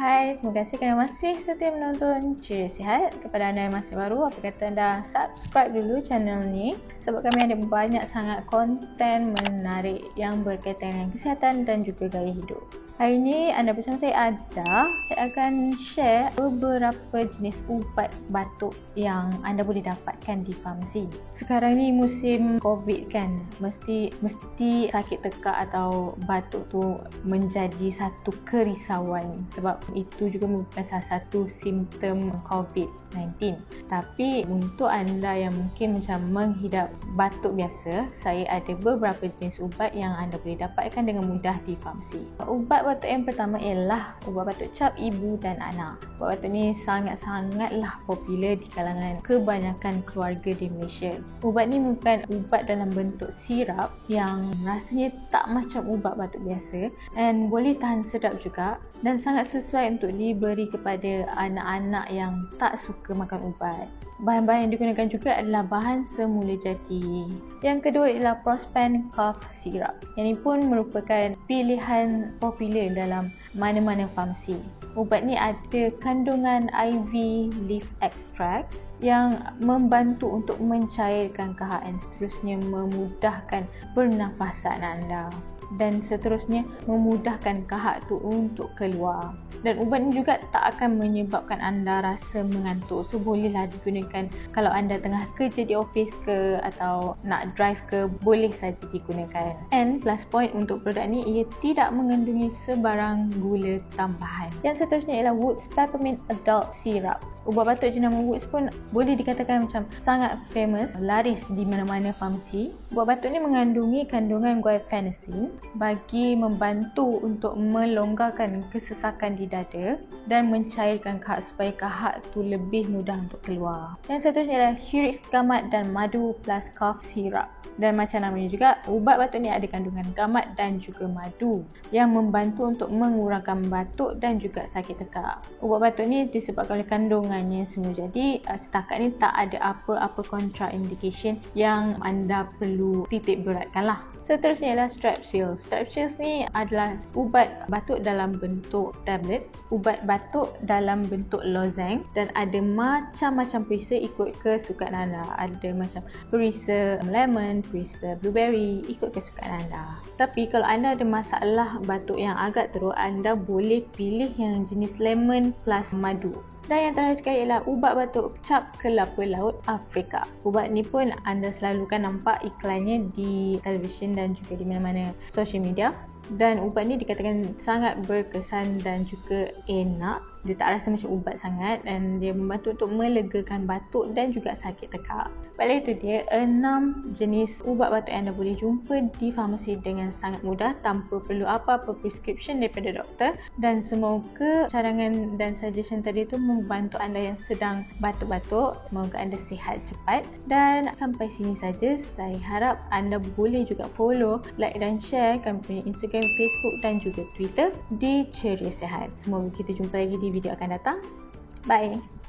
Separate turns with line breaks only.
Hai, terima kasih kerana masih setia menonton Ceria Sihat. Kepada anda yang masih baru, apa kata anda subscribe dulu channel ni sebab kami ada banyak sangat konten menarik yang berkaitan dengan kesihatan dan juga gaya hidup. Hari ini anda bersama saya Ada. Saya akan share beberapa jenis ubat batuk yang anda boleh dapatkan di farmasi. Sekarang ni musim COVID kan, mesti sakit tekak atau batuk tu menjadi satu kerisauan sebab itu juga merupakan salah satu simptom COVID-19. Tapi untuk anda yang mungkin macam menghidap batuk biasa, saya ada beberapa jenis ubat yang anda boleh dapatkan dengan mudah di farmasi. Ubat batuk yang pertama ialah ubat batuk cap ibu dan anak. Ubat batuk ni sangat-sangatlah popular di kalangan kebanyakan keluarga di Malaysia. Ubat ni bukan ubat dalam bentuk sirap yang rasanya tak macam ubat batuk biasa dan boleh tahan sedap juga dan sangat sesuai untuk diberi kepada anak-anak yang tak suka makan ubat. Bahan-bahan yang digunakan juga adalah bahan semula jadi. Yang kedua ialah Prospan Cough Syrup. Yang ini pun merupakan pilihan popular dalam mana-mana farmasi. Ubat ni ada kandungan IV leaf extract yang membantu untuk mencairkan kahak dan seterusnya memudahkan pernafasan anda dan seterusnya memudahkan kahak tu untuk keluar. Dan ubat ni juga tak akan menyebabkan anda rasa mengantuk. So bolehlah digunakan kalau anda tengah kerja di office ke atau nak drive ke, boleh saja digunakan. And plus point untuk produk ni, ia tidak mengandungi sebarang gula tambahan. Yang seterusnya ialah Woods Peppermint Adult Syrup. Ubat batuk jenama Woods pun boleh dikatakan macam sangat famous, laris di mana-mana farmasi. Ubat batuk ni mengandungi kandungan guaifenesin bagi membantu untuk melonggarkan kesesakan di dada dan mencairkan kahak supaya kahak tu lebih mudah untuk keluar. Yang seterusnya adalah Hurix Gamat dan Madu plus Cough Syrup. Dan macam namanya juga, ubat batuk ni ada kandungan gamat dan juga madu yang membantu untuk mengurangkan batuk dan juga sakit tekak. Ubat batuk ni disebabkan oleh kandungannya semua jadi setakat ni tak ada apa-apa contraindication yang anda perlu titik beratkan lah. Seterusnya ialah Strepsils. Strepsils ni adalah ubat batuk dalam bentuk tablet, ubat batuk dalam bentuk lozeng dan ada macam-macam perisa ikut kesukaan anda. Ada macam perisa lemon, perisa blueberry, ikut kesukaan anda. Tapi kalau anda ada masalah batuk yang agak teruk, anda boleh pilih yang jenis lemon plus madu. Dan yang terakhir sekali ialah ubat batuk cap kelapa laut Afrika. Ubat ni pun anda selalu kan nampak iklannya di televisyen dan juga di mana-mana social media. Dan ubat ni dikatakan sangat berkesan dan juga enak. Dia tak rasa macam ubat sangat dan dia membantu untuk melegakan batuk dan juga sakit tekak. Baiklah, itu dia 6 jenis ubat batuk yang anda boleh jumpa di farmasi dengan sangat mudah tanpa perlu apa-apa prescription daripada doktor. Dan semoga cadangan dan suggestion tadi tu membantu anda yang sedang batuk-batuk. Semoga anda sihat cepat. Dan sampai sini saja. Saya harap anda boleh juga follow, like dan share kami punya Instagram, Facebook dan juga Twitter di Ceria Sihat. Semoga kita jumpa lagi di video akan datang. Bye.